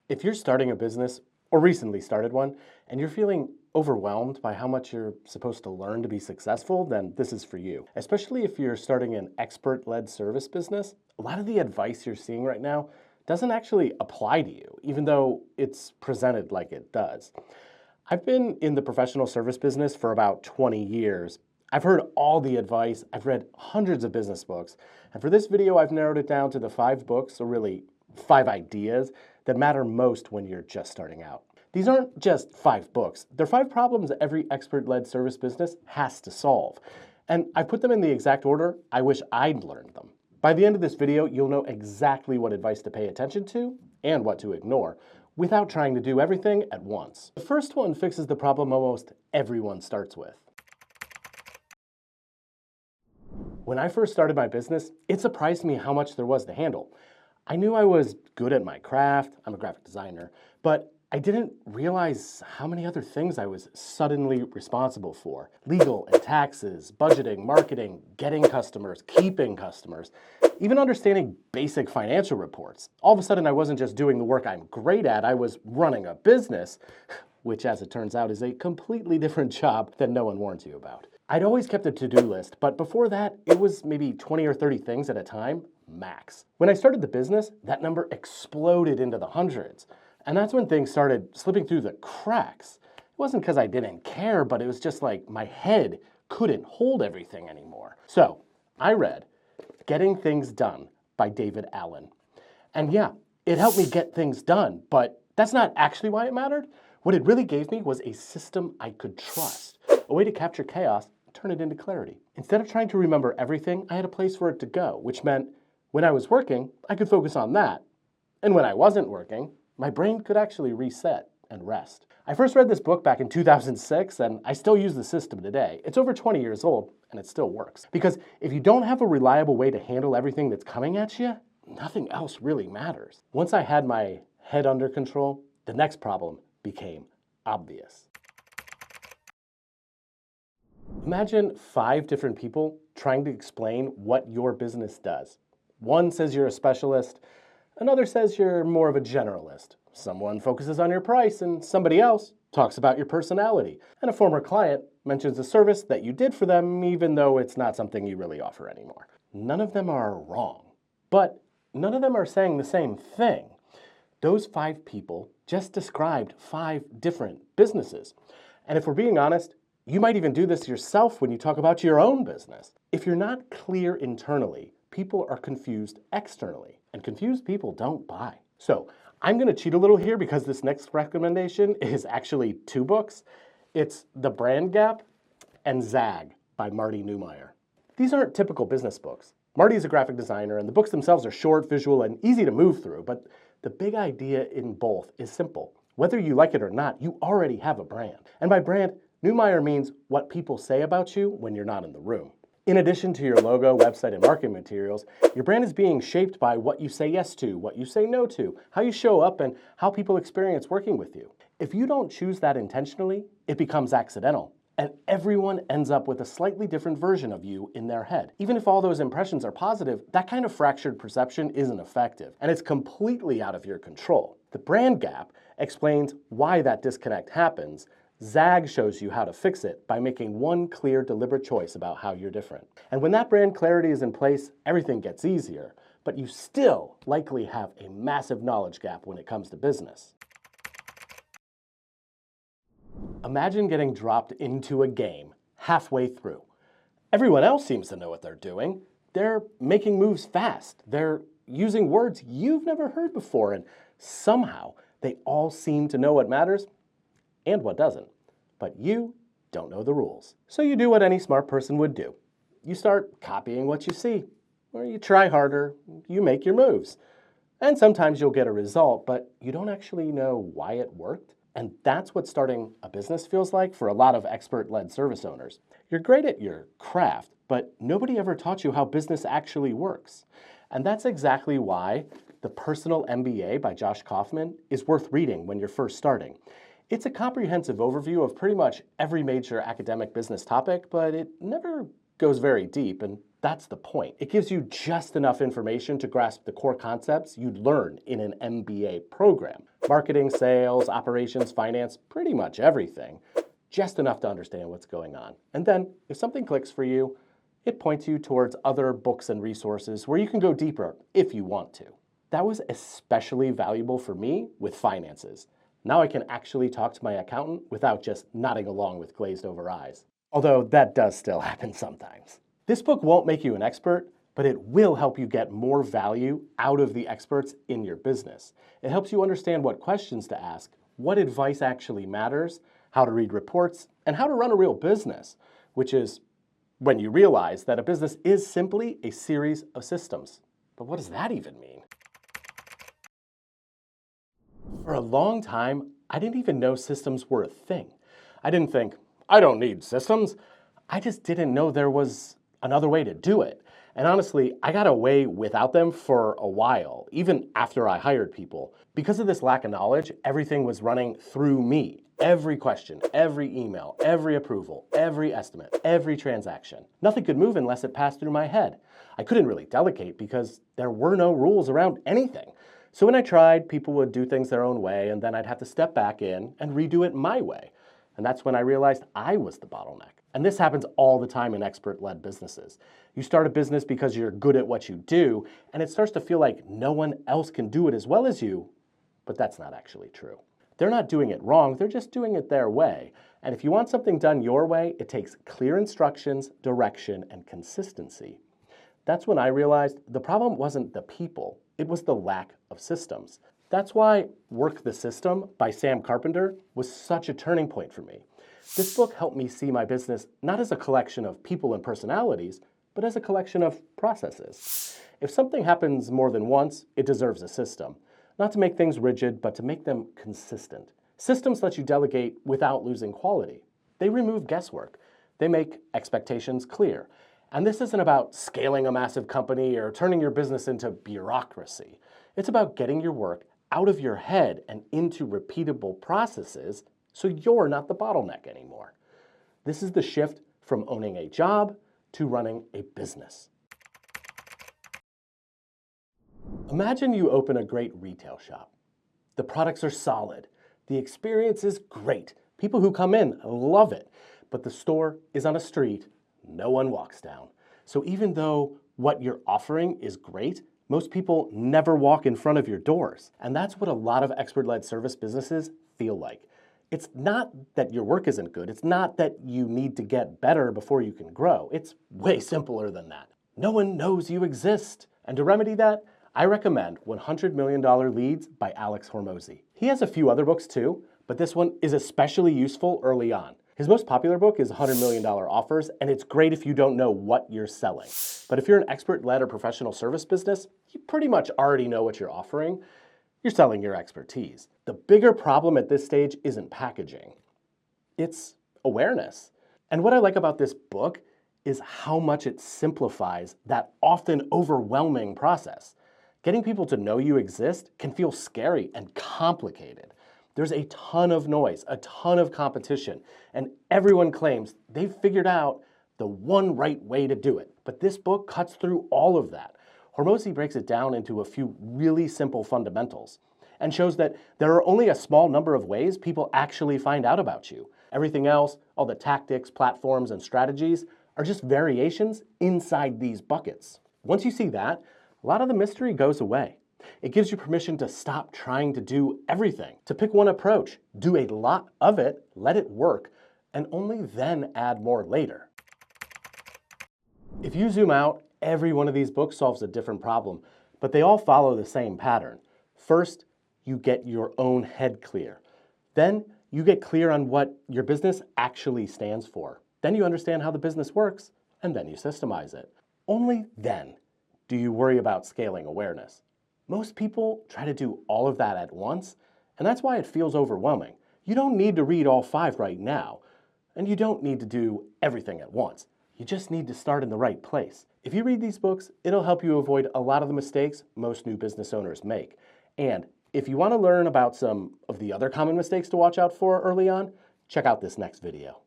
If you're starting a business or recently started one and you're feeling overwhelmed by how much you're supposed to learn to be successful, then this is for you. Especially if you're starting an expert-led service business, a lot of the advice you're seeing right now doesn't actually apply to you, even though it's presented like it does. I've been in the professional service business for about 20 years. I've heard all the advice, I've read hundreds of business books, and for this video I've narrowed it down to the 5 books, or really 5 ideas, that matter most when you're just starting out. These aren't just 5 books, they're 5 problems that every expert-led service business has to solve. And I put them in the exact order I wish I'd learned them. By the end of this video, you'll know exactly what advice to pay attention to and what to ignore, without trying to do everything at once. The first one fixes the problem almost everyone starts with. When I first started my business, it surprised me how much there was to handle. I knew I was good at my craft, I'm a graphic designer, but I didn't realize how many other things I was suddenly responsible for. Legal and taxes, budgeting, marketing, getting customers, keeping customers, even understanding basic financial reports. All of a sudden I wasn't just doing the work I'm great at, I was running a business, which as it turns out is a completely different job than no one warns you about. I'd always kept a to-do list, but before that, it was maybe 20 or 30 things at a time, max. When I started the business, that number exploded into the hundreds. And that's when things started slipping through the cracks. It wasn't because I didn't care, but it was just like my head couldn't hold everything anymore. So I read Getting Things Done by David Allen. And yeah, it helped me get things done, but that's not actually why it mattered. What it really gave me was a system I could trust, a way to capture chaos and turn it into clarity. Instead of trying to remember everything, I had a place for it to go, which meant when I was working, I could focus on that. And when I wasn't working, my brain could actually reset and rest. I first read this book back in 2006, and I still use the system today. It's over 20 years old, and it still works. Because if you don't have a reliable way to handle everything that's coming at you, nothing else really matters. Once I had my head under control, the next problem became obvious. Imagine 5 different people trying to explain what your business does. One says you're a specialist, another says you're more of a generalist. Someone focuses on your price and somebody else talks about your personality. And a former client mentions a service that you did for them even though it's not something you really offer anymore. None of them are wrong, but none of them are saying the same thing. Those 5 people just described 5 different businesses. And if we're being honest, you might even do this yourself when you talk about your own business. If you're not clear internally, people are confused externally, and confused people don't buy. So I'm going to cheat a little here because this next recommendation is actually 2 books. It's The Brand Gap and Zag by Marty Neumeier. These aren't typical business books. Marty is a graphic designer, and the books themselves are short, visual, and easy to move through, but the big idea in both is simple. Whether you like it or not, you already have a brand. And by brand, Neumeier means what people say about you when you're not in the room. In addition to your logo, website, and marketing materials, your brand is being shaped by what you say yes to, what you say no to, how you show up, and how people experience working with you. If you don't choose that intentionally, it becomes accidental, and everyone ends up with a slightly different version of you in their head. Even if all those impressions are positive, that kind of fractured perception isn't effective, and it's completely out of your control. The brand gap explains why that disconnect happens. Zag shows you how to fix it by making one clear, deliberate choice about how you're different. And when that brand clarity is in place, everything gets easier, but you still likely have a massive knowledge gap when it comes to business. Imagine getting dropped into a game halfway through. Everyone else seems to know what they're doing. They're making moves fast. They're using words you've never heard before, and somehow they all seem to know what matters and what doesn't. But you don't know the rules. So you do what any smart person would do. You start copying what you see, or you try harder, you make your moves. And sometimes you'll get a result, but you don't actually know why it worked. And that's what starting a business feels like for a lot of expert-led service owners. You're great at your craft, but nobody ever taught you how business actually works. And that's exactly why The Personal MBA by Josh Kaufman is worth reading when you're first starting. It's a comprehensive overview of pretty much every major academic business topic, but it never goes very deep, and that's the point. It gives you just enough information to grasp the core concepts you'd learn in an MBA program. Marketing, sales, operations, finance, pretty much everything. Just enough to understand what's going on. And then, if something clicks for you, it points you towards other books and resources where you can go deeper if you want to. That was especially valuable for me with finances. Now I can actually talk to my accountant without just nodding along with glazed over eyes. Although that does still happen sometimes. This book won't make you an expert, but it will help you get more value out of the experts in your business. It helps you understand what questions to ask, what advice actually matters, how to read reports, and how to run a real business, which is when you realize that a business is simply a series of systems. But what does that even mean? For a long time, I didn't even know systems were a thing. I didn't think, I don't need systems. I just didn't know there was another way to do it. And honestly, I got away without them for a while, even after I hired people. Because of this lack of knowledge, everything was running through me. Every question, every email, every approval, every estimate, every transaction. Nothing could move unless it passed through my head. I couldn't really delegate because there were no rules around anything. So when I tried, people would do things their own way, and then I'd have to step back in and redo it my way. And that's when I realized I was the bottleneck. And this happens all the time in expert-led businesses. You start a business because you're good at what you do, and it starts to feel like no one else can do it as well as you, but that's not actually true. They're not doing it wrong, they're just doing it their way. And if you want something done your way, it takes clear instructions, direction, and consistency. That's when I realized the problem wasn't the people, it was the lack of systems. That's why Work the System by Sam Carpenter was such a turning point for me. This book helped me see my business not as a collection of people and personalities, but as a collection of processes. If something happens more than once, it deserves a system. Not to make things rigid, but to make them consistent. Systems let you delegate without losing quality. They remove guesswork. They make expectations clear. And this isn't about scaling a massive company or turning your business into bureaucracy. It's about getting your work out of your head and into repeatable processes so you're not the bottleneck anymore. This is the shift from owning a job to running a business. Imagine you open a great retail shop. The products are solid. The experience is great. People who come in love it. But the store is on a street no one walks down. So even though what you're offering is great, most people never walk in front of your doors. And that's what a lot of expert-led service businesses feel like. It's not that your work isn't good. It's not that you need to get better before you can grow. It's way simpler than that. No one knows you exist. And to remedy that, I recommend $100 Million Leads by Alex Hormozi. He has a few other books too, but this one is especially useful early on. His most popular book is $100 Million Offers, and it's great if you don't know what you're selling. But if you're an expert-led or professional service business, you pretty much already know what you're offering. You're selling your expertise. The bigger problem at this stage isn't packaging. It's awareness. And what I like about this book is how much it simplifies that often overwhelming process. Getting people to know you exist can feel scary and complicated. There's a ton of noise, a ton of competition, and everyone claims they've figured out the one right way to do it. But this book cuts through all of that. Hormozi breaks it down into a few really simple fundamentals and shows that there are only a small number of ways people actually find out about you. Everything else, all the tactics, platforms, and strategies, are just variations inside these buckets. Once you see that, a lot of the mystery goes away. It gives you permission to stop trying to do everything, to pick one approach, do a lot of it, let it work, and only then add more later. If you zoom out, every one of these books solves a different problem, but they all follow the same pattern. First, you get your own head clear. Then, you get clear on what your business actually stands for. Then you understand how the business works, and then you systemize it. Only then do you worry about scaling awareness. Most people try to do all of that at once, and that's why it feels overwhelming. You don't need to read all 5 right now, and you don't need to do everything at once. You just need to start in the right place. If you read these books, it'll help you avoid a lot of the mistakes most new business owners make. And if you want to learn about some of the other common mistakes to watch out for early on, check out this next video.